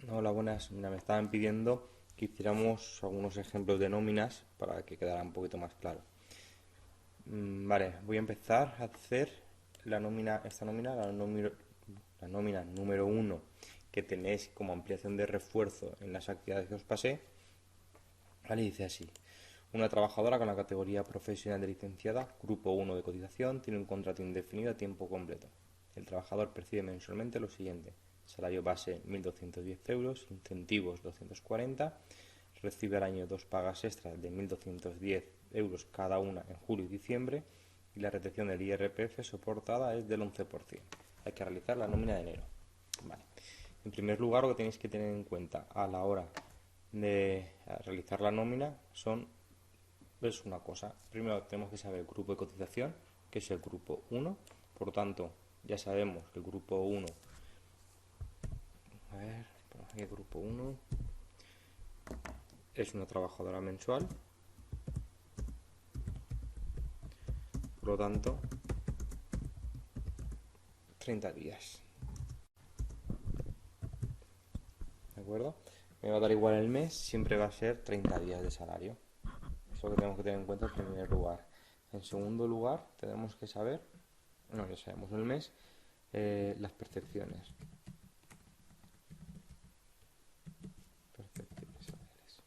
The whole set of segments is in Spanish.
Hola, buenas. Mira, me estaban pidiendo que hiciéramos algunos ejemplos de nóminas para que quedara un poquito más claro. Vale, voy a empezar a hacer la nómina, la nómina número uno que tenéis como ampliación de refuerzo en las actividades que os pasé. Vale, dice así. Una trabajadora con la categoría profesional de licenciada, grupo uno de cotización, tiene un contrato indefinido a tiempo completo. El trabajador percibe mensualmente lo siguiente: salario base 1.210 euros, incentivos 240, recibe al año dos pagas extras de 1.210 euros cada una en julio y diciembre, y la retención del IRPF soportada es del 11%. Hay que realizar la nómina de enero. Vale. En primer lugar, lo que tenéis que tener en cuenta a la hora de realizar la nómina es una cosa. Primero tenemos que saber el grupo de cotización, que es el grupo uno. Por lo tanto, ya sabemos que el grupo uno, a ver, aquí el grupo uno es una trabajadora mensual. Por lo tanto, 30 días. ¿De acuerdo? Me va a dar igual el mes, siempre va a ser 30 días de salario. Eso es lo que tenemos que tener en cuenta en primer lugar. En segundo lugar, tenemos que saber, no, ya sabemos el mes, las percepciones. Percepciones salariales.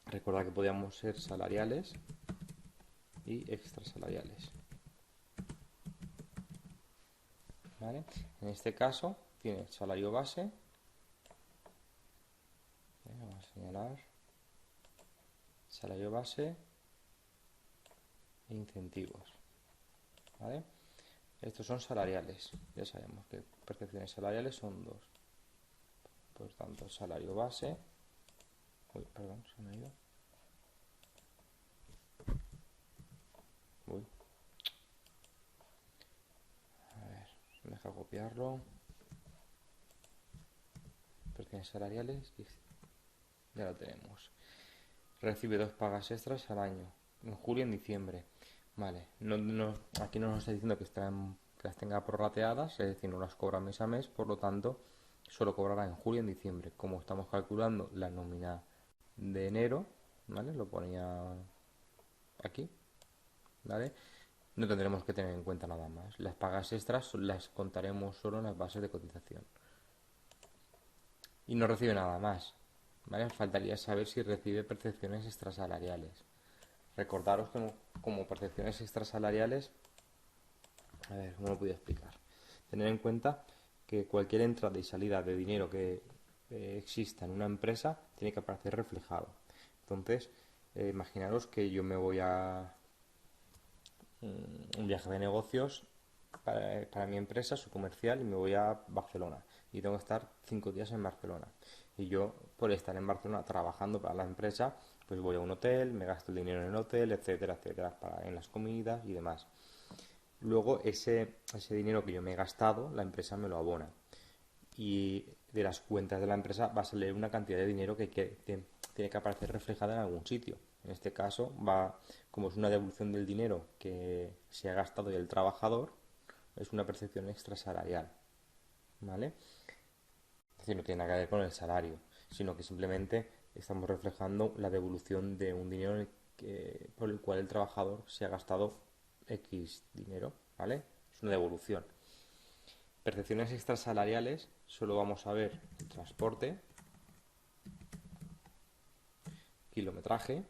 Recordad que podíamos ser salariales y extrasalariales. ¿Vale? En este caso, tiene salario base. Vamos a señalar salario base e incentivos. ¿Vale? Estos son salariales. Ya sabemos que percepciones salariales son dos. Por tanto, salario base. Uy, perdón, se me ha ido. Uy. A ver, me deja copiarlo. Percepciones salariales. Ya lo tenemos. Recibe dos pagas extras al año. En julio y en diciembre. Vale. Aquí no nos está diciendo que las tenga prorrateadas, es decir, no las cobra mes a mes, por lo tanto, solo cobrará en julio y en diciembre. Como estamos calculando la nómina de enero, ¿vale? Lo ponía aquí, ¿vale? No tendremos que tener en cuenta nada más. Las pagas extras las contaremos solo en las bases de cotización. Y no recibe nada más, ¿vale? Faltaría saber si recibe percepciones extrasalariales. Recordaros que como percepciones extrasalariales, a ver, ¿cómo lo podía explicar? Tener en cuenta que cualquier entrada y salida de dinero que exista en una empresa tiene que aparecer reflejado. Entonces, imaginaros que yo me voy a un viaje de negocios para mi empresa, su comercial, y me voy a Barcelona. Y tengo que estar 5 días en Barcelona. Y yo, por estar en Barcelona trabajando para la empresa, pues voy a un hotel, me gasto el dinero en el hotel, etcétera, etcétera, en las comidas y demás. Luego ese dinero que yo me he gastado, la empresa me lo abona. Y de las cuentas de la empresa va a salir una cantidad de dinero que tiene que aparecer reflejada en algún sitio. En este caso, como es una devolución del dinero que se ha gastado del trabajador, es una percepción extrasalarial. ¿Vale? Es decir, no tiene nada que ver con el salario, sino que simplemente estamos reflejando la devolución de un dinero por el cual el trabajador se ha gastado X dinero, ¿vale? Es una devolución. Percepciones extrasalariales, solo vamos a ver el transporte, kilometraje,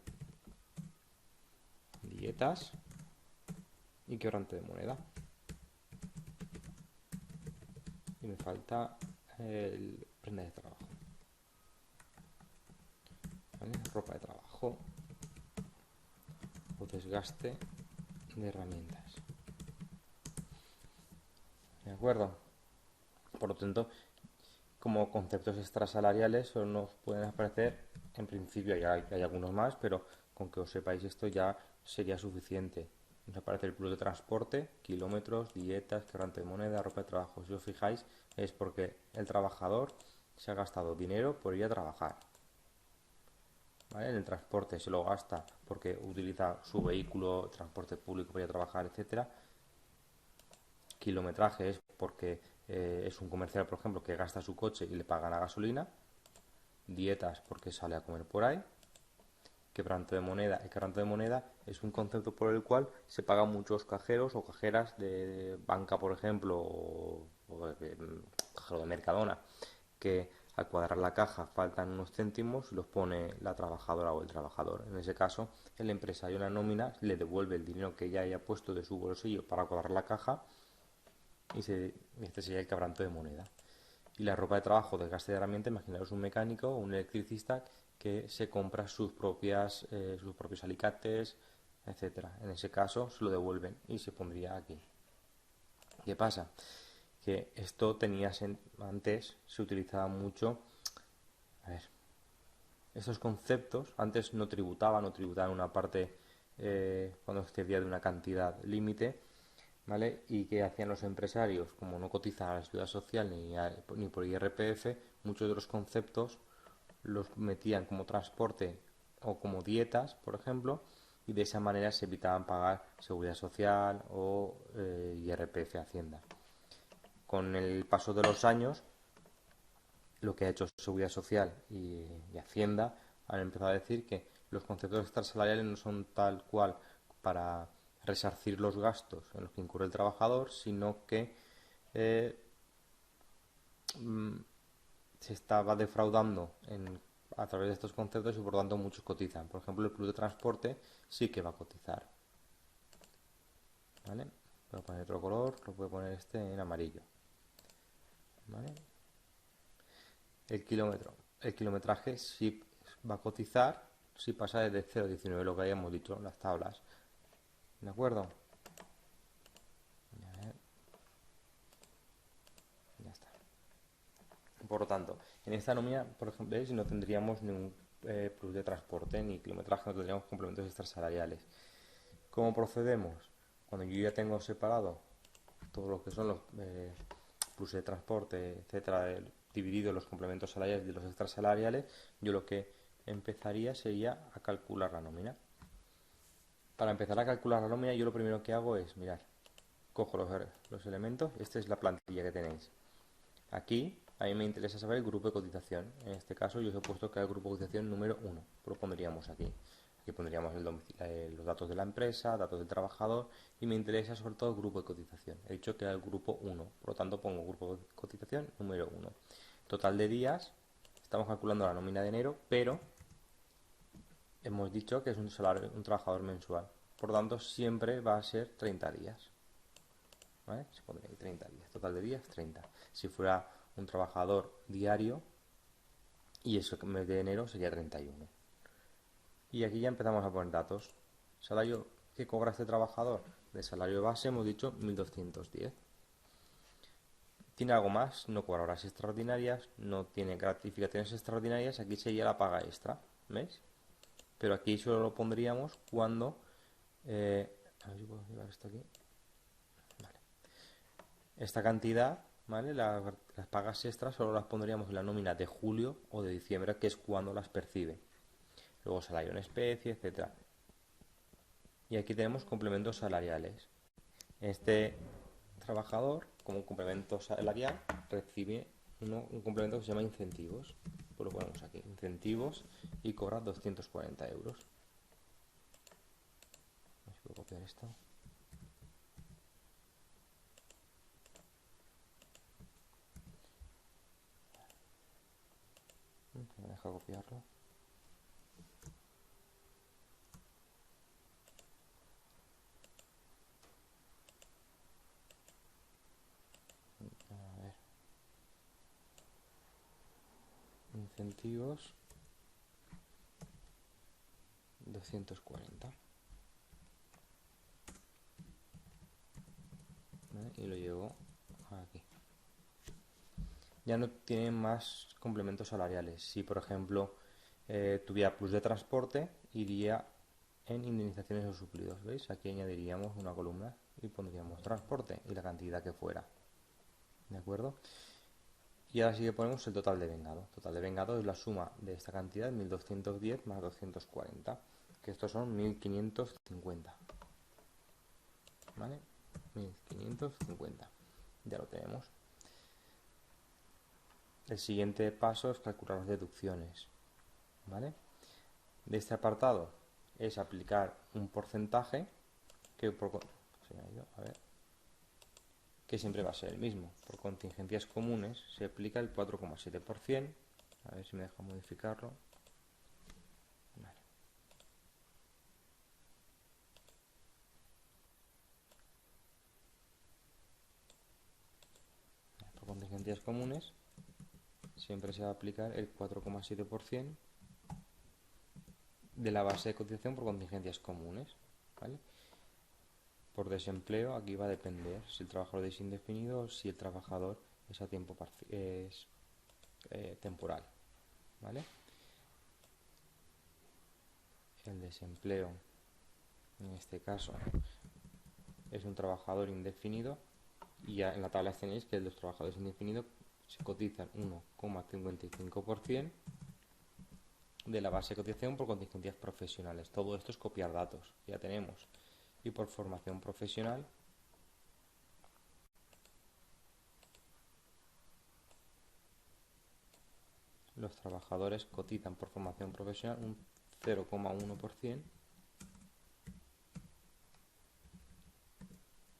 dietas y quebrante de moneda. Y me falta el prenda de trabajo, ¿vale? Ropa de trabajo o desgaste de herramientas. ¿De acuerdo? Por lo tanto, como conceptos extrasalariales solo nos pueden aparecer, en principio hay algunos más, pero con que os sepáis esto ya sería suficiente. Nos aparece el plus de transporte, kilómetros, dietas, quebrante de moneda, ropa de trabajo. Si os fijáis, es porque el trabajador se ha gastado dinero por ir a trabajar. ¿Vale? En el transporte se lo gasta porque utiliza su vehículo, transporte público para ir a trabajar, etcétera. Kilometraje es porque es un comercial, por ejemplo, que gasta su coche y le paga la gasolina, dietas porque sale a comer por ahí, quebranto de moneda. El quebranto de moneda es un concepto por el cual se pagan muchos cajeros o cajeras de banca, por ejemplo, cajero de Mercadona, que al cuadrar la caja faltan unos céntimos y los pone la trabajadora o el trabajador. En ese caso, el empresario en la nómina le devuelve el dinero que ya haya puesto de su bolsillo para cuadrar la caja y este sería el quebranto de moneda. Y la ropa de trabajo, desgaste de herramienta, imaginaros un mecánico o un electricista que se compra sus propios alicates, etcétera. En ese caso se lo devuelven y se pondría aquí. ¿Qué pasa? Que esto antes se utilizaba mucho. A ver, estos conceptos antes no tributaban una parte cuando excedía de una cantidad límite, ¿vale? Y que hacían los empresarios, como no cotizan a la seguridad social ni por IRPF, muchos de los conceptos los metían como transporte o como dietas, por ejemplo, y de esa manera se evitaban pagar seguridad social o IRPF Hacienda. Con el paso de los años, lo que ha hecho Seguridad Social y Hacienda han empezado a decir que los conceptos extrasalariales no son tal cual para resarcir los gastos en los que incurre el trabajador, sino que eh, se estaba defraudando a través de estos conceptos y por lo tanto muchos cotizan. Por ejemplo, el plus de transporte sí que va a cotizar. ¿Vale? Voy a poner otro color, lo voy a poner este en amarillo. ¿Vale? El kilómetro. El kilometraje sí va a cotizar si pasa desde 0,19, lo que habíamos dicho en las tablas. ¿De acuerdo? Ya está. Por lo tanto, en esta nómina, por ejemplo, ¿veis? No tendríamos ningún plus de transporte ni kilometraje, no tendríamos complementos extrasalariales. ¿Cómo procedemos? Cuando yo ya tengo separado todo lo que son los plus de transporte, etcétera, dividido los complementos salariales de los extrasalariales, yo lo que empezaría sería a calcular la nómina. Para empezar a calcular la nómina, yo lo primero que hago es, mirar, cojo los elementos, esta es la plantilla que tenéis. Aquí, a mí me interesa saber el grupo de cotización. En este caso, yo os he puesto que es el grupo de cotización número 1. Lo pondríamos aquí. Aquí pondríamos los datos de la empresa, datos del trabajador y me interesa sobre todo el grupo de cotización. He dicho que era el grupo 1, por lo tanto pongo grupo de cotización número 1. Total de días, estamos calculando la nómina de enero, pero hemos dicho que es un trabajador mensual. Por lo tanto, siempre va a ser 30 días. ¿Vale? Se pondría ahí 30 días. Total de días, 30. Si fuera un trabajador diario, y eso que mes de enero sería 31. Y aquí ya empezamos a poner datos. Salario que cobra este trabajador de salario base, hemos dicho 1210. Tiene algo más, no cobra horas extraordinarias, no tiene gratificaciones extraordinarias, aquí sería la paga extra, ¿veis? Pero aquí solo lo pondríamos cuando... a ver si puedo llevar esto aquí. Vale. Esta cantidad, ¿vale? Las pagas extras solo las pondríamos en la nómina de julio o de diciembre, que es cuando las percibe. Luego salario en especie, etcétera. Y aquí tenemos complementos salariales. Este trabajador, como complemento salarial, recibe un complemento que se llama incentivos. Pues lo ponemos aquí, incentivos, y cobra 240 euros. A ver si puedo copiar esto. Me deja copiarlo. A ver. Incentivos 240. ¿Vale? Y lo llevo aquí. Ya no tiene más complementos salariales. Si, por ejemplo, tuviera plus de transporte, iría en indemnizaciones o suplidos. ¿Veis? Aquí añadiríamos una columna y pondríamos transporte y la cantidad que fuera. ¿De acuerdo? Y ahora sí que ponemos el total de vengado. Total de vengado es la suma de esta cantidad, 1210 más 240, que estos son 1550. ¿Vale? 1550. Ya lo tenemos. el siguiente paso es calcular las deducciones, ¿vale? De este apartado es aplicar un porcentaje que se me ha ido, a ver, que siempre va a ser el mismo. Por contingencias comunes se aplica el 4,7%. A ver si me deja modificarlo. Vale. Por contingencias comunes siempre se va a aplicar el 4,7% de la base de cotización por contingencias comunes, ¿vale? Por desempleo aquí va a depender si el trabajador es indefinido o si el trabajador es a tiempo temporal, ¿vale? El desempleo en este caso es un trabajador indefinido y ya en la tabla tenéis que los trabajadores indefinidos se cotizan 1,55% de la base de cotización por contingencias profesionales. Todo esto es copiar datos, ya tenemos. Y por formación profesional los trabajadores cotizan por formación profesional un 0,1%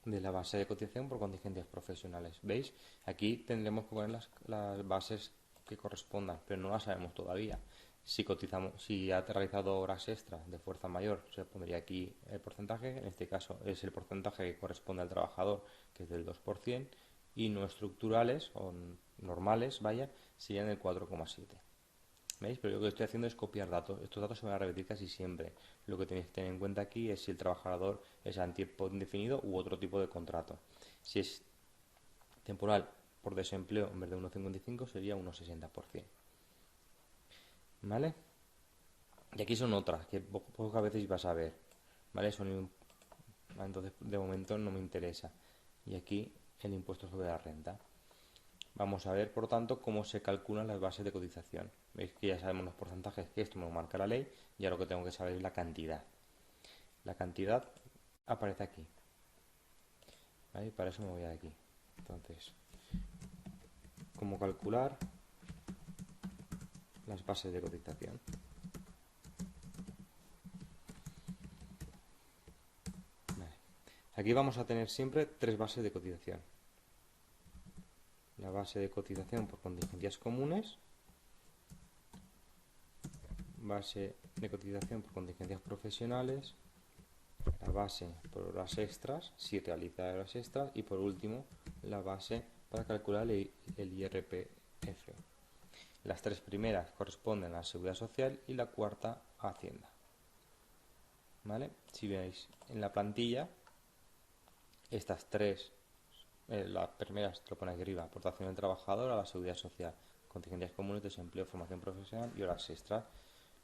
de la base de cotización por contingencias profesionales. ¿Veis? Aquí tendremos que poner las bases que correspondan, pero no las sabemos todavía. Si ha realizado horas extras de fuerza mayor, se pondría aquí el porcentaje. En este caso es el porcentaje que corresponde al trabajador, que es del 2%, y no estructurales o normales, vaya, serían el 4,7%. ¿Veis? Pero yo lo que estoy haciendo es copiar datos. Estos datos se van a repetir casi siempre. Lo que tenéis que tener en cuenta aquí es si el trabajador es a tiempo indefinido u otro tipo de contrato. Si es temporal por desempleo, en vez de 1,55 sería 1,60%. ¿Vale? Y aquí son otras que pocas veces vas a ver. ¿Vale? Entonces, de momento no me interesa. Y aquí el impuesto sobre la renta. Vamos a ver, por tanto, cómo se calculan las bases de cotización. Veis que ya sabemos los porcentajes, que esto me lo marca la ley, y ahora lo que tengo que saber es la cantidad. La cantidad aparece aquí. ¿Vale? Para eso me voy a aquí. Entonces, ¿cómo calcular las bases de cotización? Vale. Aquí vamos a tener siempre tres bases de cotización. La base de cotización por contingencias comunes, base de cotización por contingencias profesionales, la base por horas extras, si realiza horas extras, y por último la base para calcular el IRPF. Las tres primeras corresponden a la Seguridad Social y la cuarta a Hacienda. ¿Vale? Si veis en la plantilla, estas tres, las primeras te lo pone aquí arriba: aportación del trabajador a la Seguridad Social, contingencias comunes, desempleo, formación profesional y horas extras.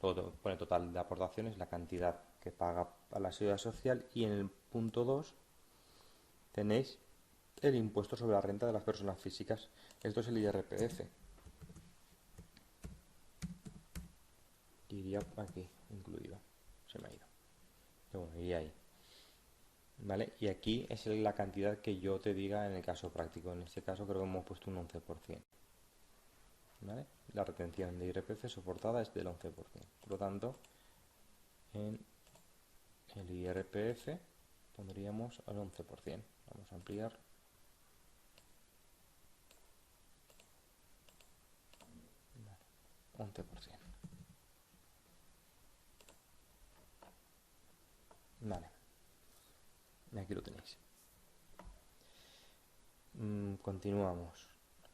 Luego pone total de aportaciones, la cantidad que paga a la Seguridad Social, y en el punto 2 tenéis el impuesto sobre la renta de las personas físicas. Esto es el IRPF. Iría aquí incluido. Se me ha ido. Pero bueno, iría ahí. ¿Vale? Y aquí es la cantidad que yo te diga en el caso práctico. En este caso creo que hemos puesto un 11%. ¿Vale? La retención de IRPF soportada es del 11%. Por lo tanto, en el IRPF pondríamos al 11%. Vamos a ampliar. Vale, 11%. Vale. Y aquí lo tenéis. Continuamos.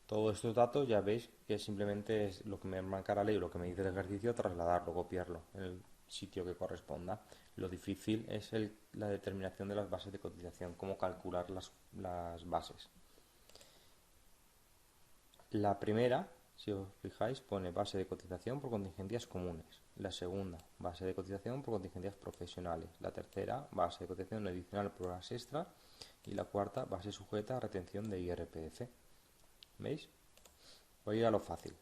Todos estos datos ya veis que simplemente es lo que me marca la ley o lo que me dice el ejercicio, trasladarlo, copiarlo en el sitio que corresponda. Lo difícil es la determinación de las bases de cotización, cómo calcular las bases. La primera, si os fijáis, pone base de cotización por contingencias comunes. La segunda, base de cotización por contingencias profesionales. La tercera, base de cotización adicional por horas extras. Y la cuarta, base sujeta a retención de IRPF. ¿Veis? Voy a ir a lo fácil.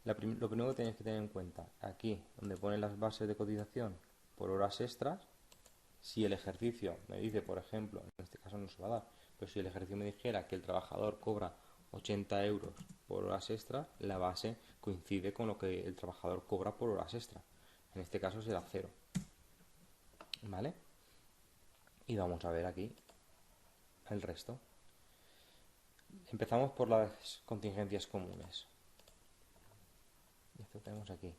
Lo primero que tenéis que tener en cuenta, aquí donde ponen las bases de cotización por horas extras, si el ejercicio me dice, por ejemplo, en este caso no se va a dar, pero si el ejercicio me dijera que el trabajador cobra 80 euros por horas extra, la base coincide con lo que el trabajador cobra por horas extra. En este caso será 0. ¿Vale? Y vamos a ver aquí el resto. Empezamos por las contingencias comunes. Esto tenemos aquí.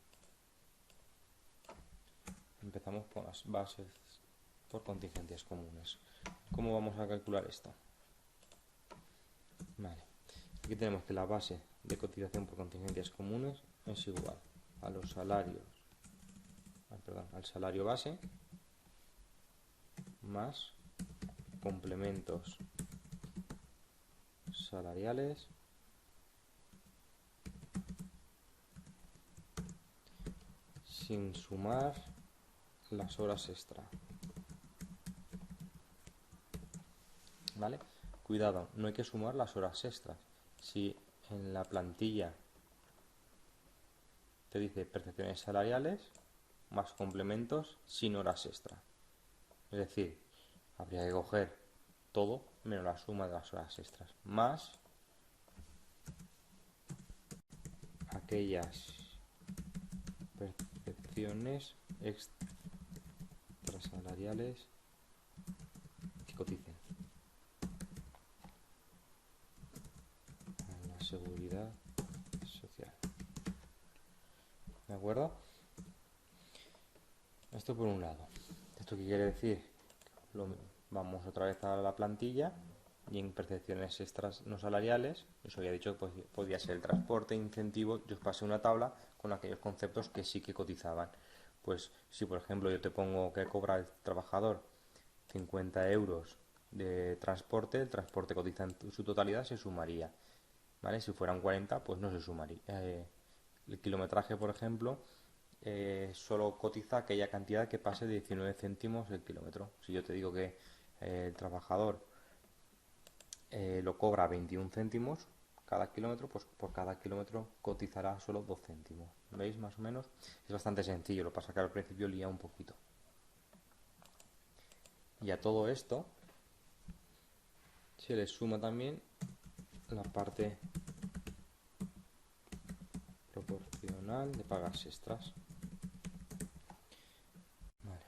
Empezamos por las bases por contingencias comunes. ¿Cómo vamos a calcular esto? Vale. Aquí tenemos que la base de cotización por contingencias comunes es igual a los salarios, al salario base más complementos salariales sin sumar las horas extra. ¿Vale? Cuidado, no hay que sumar las horas extras. Si en la plantilla te dice percepciones salariales más complementos sin horas extra, es decir, habría que coger todo menos la suma de las horas extras más aquellas percepciones extrasalariales que coticen a la seguridad social. ¿De acuerdo? Esto por un lado. ¿Esto qué quiere decir? Vamos otra vez a la plantilla y en percepciones extras no salariales, os había dicho que podía ser el transporte, incentivo, yo os pasé una tabla con aquellos conceptos que sí que cotizaban. Pues si por ejemplo yo te pongo que cobra el trabajador 50 euros de transporte, el transporte cotiza en su totalidad, se sumaría. ¿Vale? Si fueran 40, pues no se sumaría. El kilometraje, por ejemplo, solo cotiza aquella cantidad que pase de 19 céntimos el kilómetro. Si yo te digo que el trabajador lo cobra 21 céntimos cada kilómetro, pues por cada kilómetro cotizará solo 2 céntimos. ¿Veis más o menos? Es bastante sencillo, lo que pasa que al principio lía un poquito. Y a todo esto se le suma también la parte proporcional de pagas extras. Vale.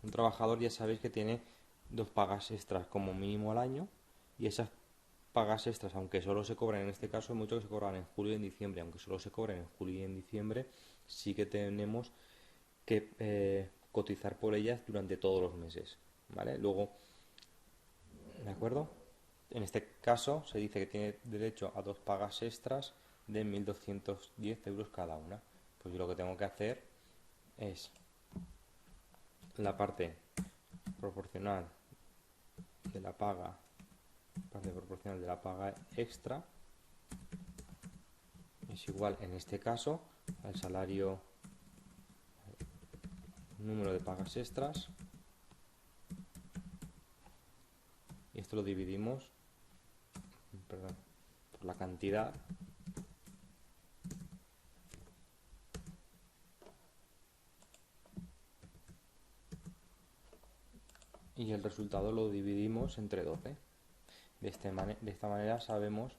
Un trabajador ya sabéis que tiene 2 pagas extras como mínimo al año, y esas pagas extras, aunque solo se cobran en este caso, hay muchos que se cobran en julio y en diciembre, aunque solo se cobren en julio y en diciembre, sí que tenemos que cotizar por ellas durante todos los meses, ¿vale? Luego, ¿de acuerdo? En este caso se dice que tiene derecho a 2 pagas extras de 1.210 euros cada una. Pues yo lo que tengo que hacer es la parte proporcional de la paga extra es igual en este caso al salario, número de pagas extras, y esto lo dividimos por la cantidad y el resultado lo dividimos entre 12. De esta manera sabemos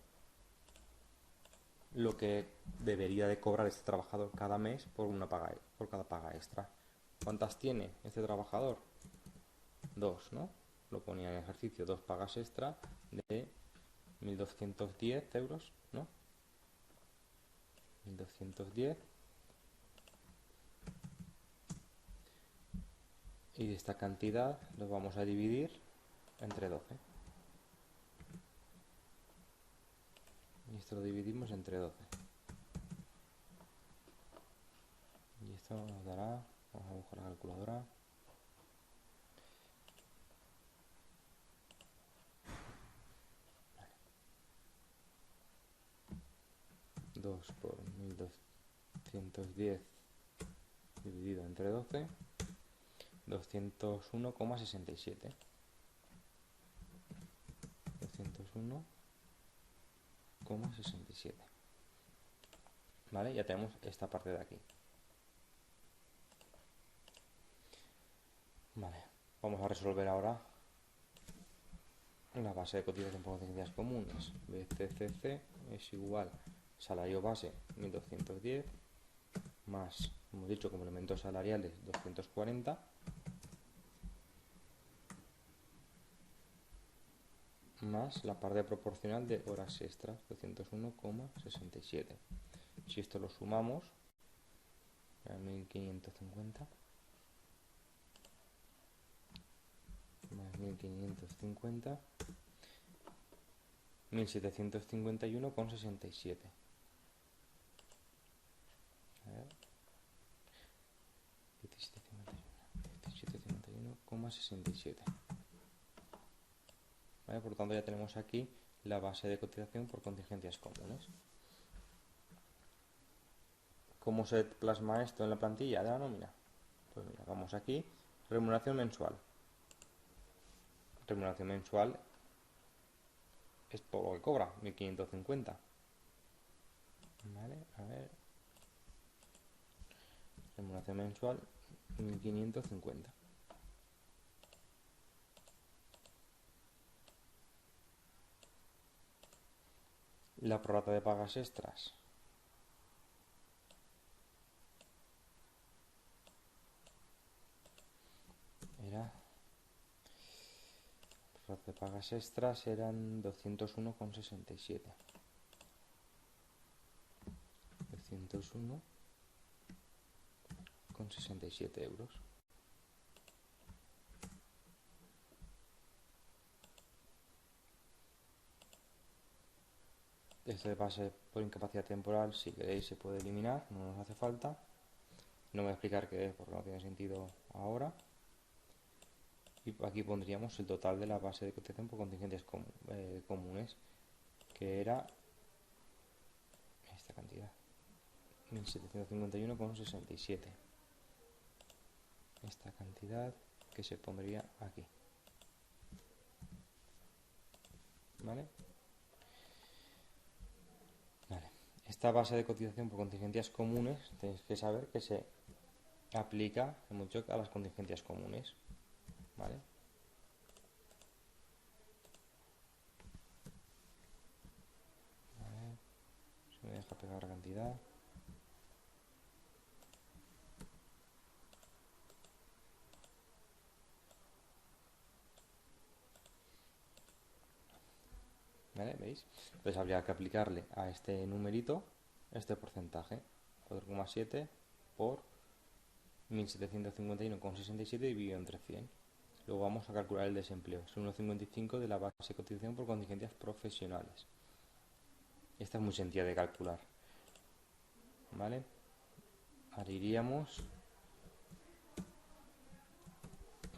lo que debería de cobrar este trabajador cada mes por cada paga extra. ¿Cuántas tiene este trabajador? 2, ¿no? Lo ponía en ejercicio, 2 pagas extra de 1.210 euros, ¿no? 1.210. Y esta cantidad lo vamos a dividir entre 12. Y esto lo dividimos entre 12. Y esto nos dará, vamos a buscar la calculadora, 2 por 1.210 dividido entre 12, 201,67. 201,67. ¿Vale? Ya tenemos esta parte de aquí. Vale, vamos a resolver ahora la base de cotización por contingencias comunes. BCCC es igual salario base 1210, más, hemos dicho, complementos salariales 240, más la parte proporcional de horas extras 201,67. Si esto lo sumamos, 1550 más 1550, 1751,67. A ver, 1751,67. ¿Vale? Por lo tanto, ya tenemos aquí la base de cotización por contingencias comunes. ¿Cómo se plasma esto en la plantilla de la nómina? Pues mira, vamos aquí, remuneración mensual. Remuneración mensual es por lo que cobra, 1550. Vale, a ver. Remuneración mensual, 1550. La prorrata de pagas extras. Las de pagas extras eran 201,67. 201,67 euros. Esto de base por incapacidad temporal, si queréis, se puede eliminar, no nos hace falta. No voy a explicar qué es porque no tiene sentido ahora. Y aquí pondríamos el total de la base de cotización por contingencias comunes, que era esta cantidad, 1751,67. Esta cantidad que se pondría aquí. ¿Vale? Vale. Esta base de cotización por contingencias comunes tenéis que saber que se aplica mucho a las contingencias comunes. ¿Vale? A ver, se me deja pegar la cantidad. ¿Vale? ¿Veis? Entonces habría que aplicarle a este numerito este porcentaje, 4,7 por 1751,67 dividido entre 100. Luego vamos a calcular el desempleo. Es 1,55 de la base de cotización por contingencias profesionales. Esta es muy sencilla de calcular. ¿Vale? Ahora iríamos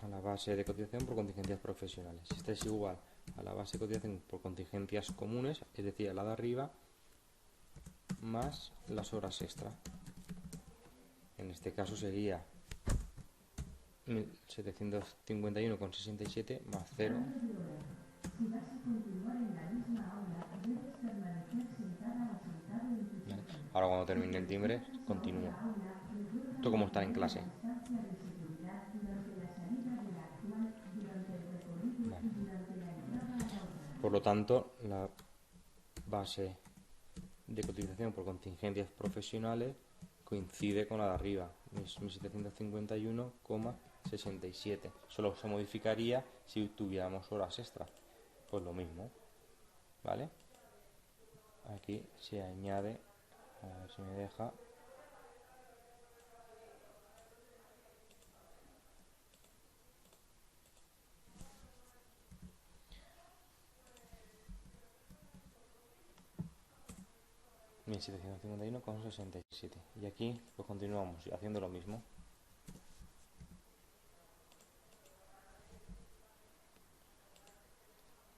a la base de cotización por contingencias profesionales. Esta es igual a la base de cotización por contingencias comunes, es decir, a la de arriba, más las horas extra. En este caso sería 1751,67 más 0. Vale. Ahora cuando termine el timbre, continúo. Esto como estar en clase. Vale. Por lo tanto, la base de cotización por contingencias profesionales coincide con la de arriba, 1751,67. Solo se modificaría si tuviéramos horas extra. Pues lo mismo, ¿vale? Aquí se añade, a ver si me deja. $1,751,67. Y aquí pues continuamos haciendo lo mismo.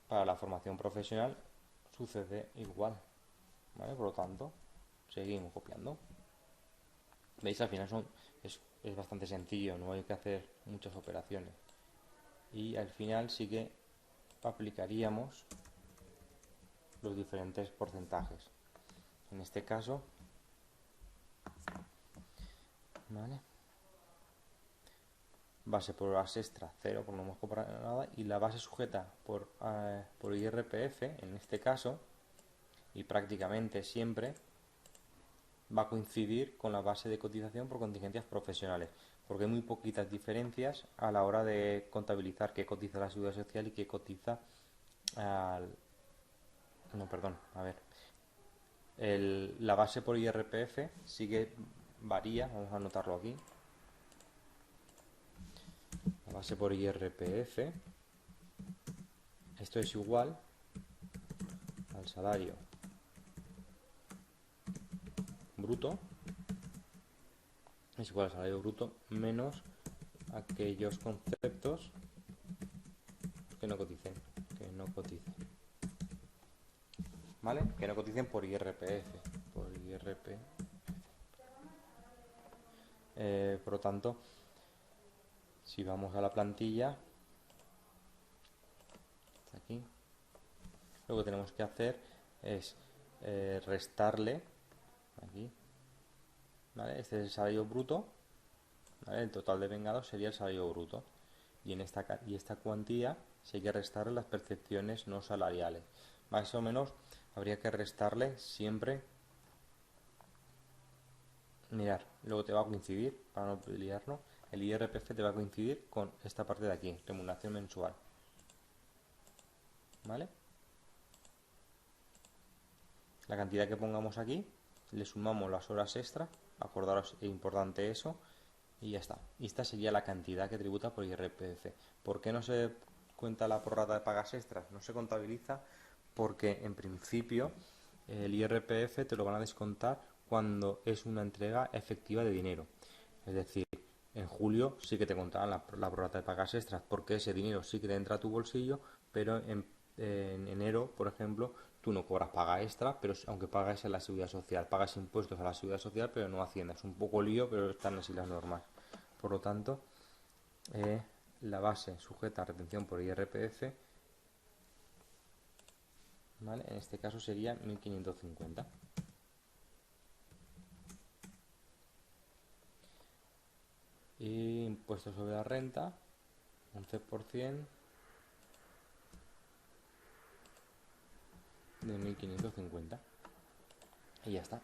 Para la formación profesional sucede igual, ¿vale? Por lo tanto, seguimos copiando. ¿Veis? Al final es bastante sencillo, no hay que hacer muchas operaciones. Y al final sí que aplicaríamos los diferentes porcentajes. En este caso, ¿vale? Base por horas extra 0, porque no hemos comprado nada, y la base sujeta por IRPF, en este caso, y prácticamente siempre, va a coincidir con la base de cotización por contingencias profesionales, porque hay muy poquitas diferencias a la hora de contabilizar qué cotiza la Seguridad Social y qué cotiza al... No, perdón, a ver. La base por IRPF sí que varía, vamos a anotarlo aquí. La base por IRPF, esto es igual al salario bruto, es igual al salario bruto menos aquellos conceptos que no coticen, ¿vale? Que no coticen por IRPF, por lo tanto, si vamos a la plantilla, aquí, lo que tenemos que hacer es restarle, aquí, ¿vale? Este es el salario bruto, ¿vale? El total de vengados sería el salario bruto. Y esta cuantía si hay que restarle las percepciones no salariales. Más o menos habría que restarle siempre. Mirar, luego te va a coincidir, para no liarnos, el IRPF te va a coincidir con esta parte de aquí, remuneración mensual. ¿Vale? La cantidad que pongamos aquí, le sumamos las horas extra, acordaros, es importante eso, y ya está. Y esta sería la cantidad que tributa por IRPF. ¿Por qué no se cuenta la prorrata de pagas extras? No se contabiliza porque en principio el IRPF te lo van a descontar cuando es una entrega efectiva de dinero. Es decir, en julio sí que te contarán la prorrata de pagas extras porque ese dinero sí que te entra a tu bolsillo, pero en enero, por ejemplo, tú no cobras paga extra, pero aunque pagas en la seguridad social, pagas impuestos a la seguridad social, pero no Hacienda. Es un poco lío, pero están así las normas. Por lo tanto, la base sujeta a retención por IRPF, ¿vale? En este caso sería 1550. Y impuestos sobre la renta, 11% de 1550. Y ya está.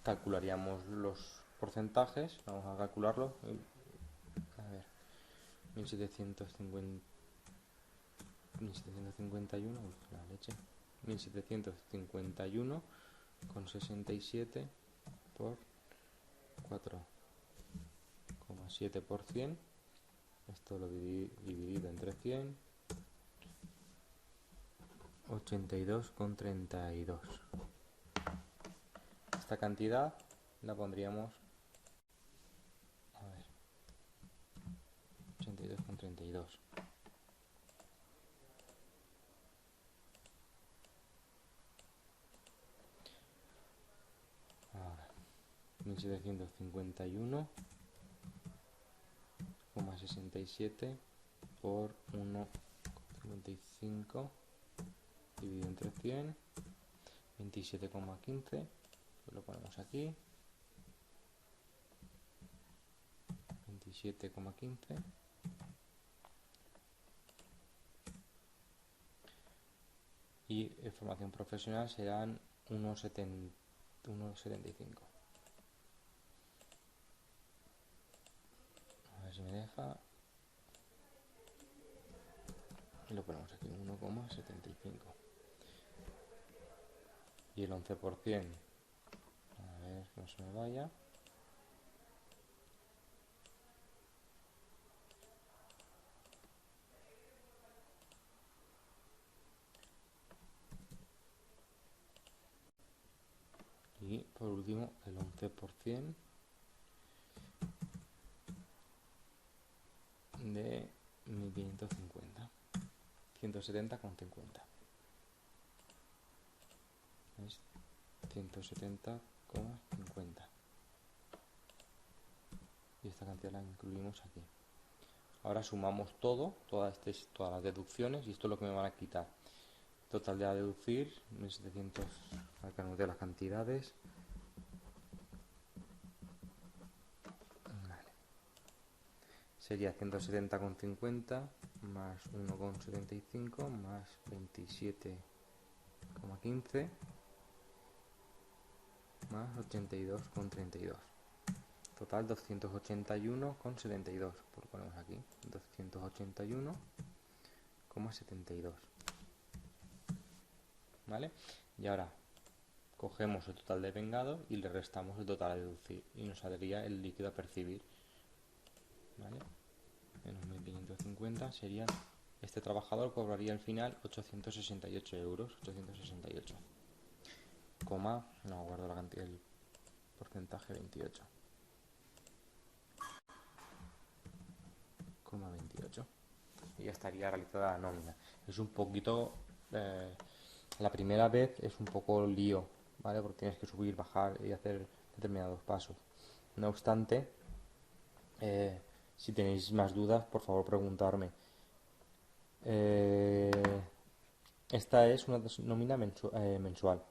Calcularíamos los porcentajes. Vamos a calcularlo. A ver, 1751, la leche. 1751,67 por 4,7%. Esto lo dividido entre 100, 82,32. Esta cantidad la pondríamos, a ver, 82,32. Ahora, 1751,67 por 1,55 dividido entre 100, 27,15. Lo ponemos aquí, 27,15, y formación profesional serán 1,75. A ver si me deja, y lo ponemos aquí, 1,75. Y el 11%, a ver que no se me vaya, y por último el 11% de 1550, 170,50. Es 170,50. Y esta cantidad la incluimos aquí. Ahora sumamos todas las deducciones, y esto es lo que me van a quitar. Total de a deducir, 1700, para que nos dé las cantidades. Vale. Sería 170,50 más 1,75 más 27,15 más 82,32. Total 281,72. Por ponemos aquí 281,72. ¿Vale? Y ahora cogemos el total de vengado y le restamos el total a deducir y nos saldría el líquido a percibir. ¿Vale? Menos 1550 serían, este trabajador cobraría al final 868 euros, 868, coma, no guardo la cantidad, el porcentaje 28,28 y ya estaría realizada la nómina. Es un poquito, la primera vez es un poco lío, ¿vale? Porque tienes que subir, bajar y hacer determinados pasos. No obstante, si tenéis más dudas, por favor preguntarme. Eh, Esta es una nómina mensual.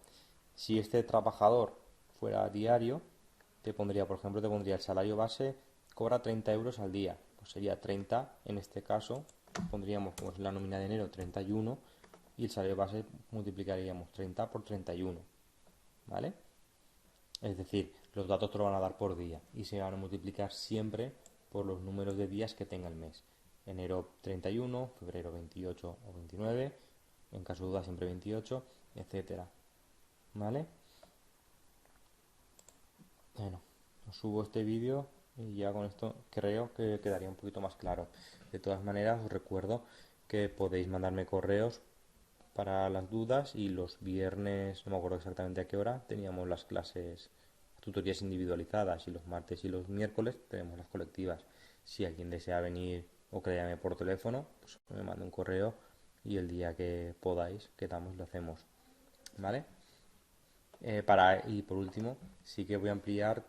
Si este trabajador fuera diario, te pondría, por ejemplo, te pondría el salario base, cobra 30 euros al día. Pues sería 30, en este caso, pondríamos como es la nómina de enero 31 y el salario base multiplicaríamos 30 por 31. ¿Vale? Es decir, los datos te lo van a dar por día y se van a multiplicar siempre por los números de días que tenga el mes. Enero 31, febrero 28 o 29, en caso de duda siempre 28, etcétera. ¿Vale? Bueno, os subo este vídeo y ya con esto creo que quedaría un poquito más claro. De todas maneras, os recuerdo que podéis mandarme correos para las dudas y los viernes, no me acuerdo exactamente a qué hora, teníamos las clases, tutorías individualizadas y los martes y los miércoles tenemos las colectivas. Si alguien desea venir o que le llame por teléfono, pues me manda un correo y el día que podáis quedamos y lo hacemos. ¿Vale? Y por último, sí que voy a ampliar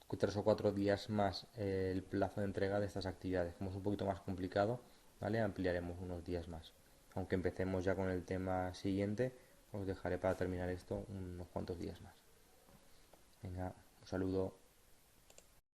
3 o 4 días más el plazo de entrega de estas actividades. Como es un poquito más complicado, ¿vale? Ampliaremos unos días más. Aunque empecemos ya con el tema siguiente, os dejaré para terminar esto unos cuantos días más. Venga, un saludo.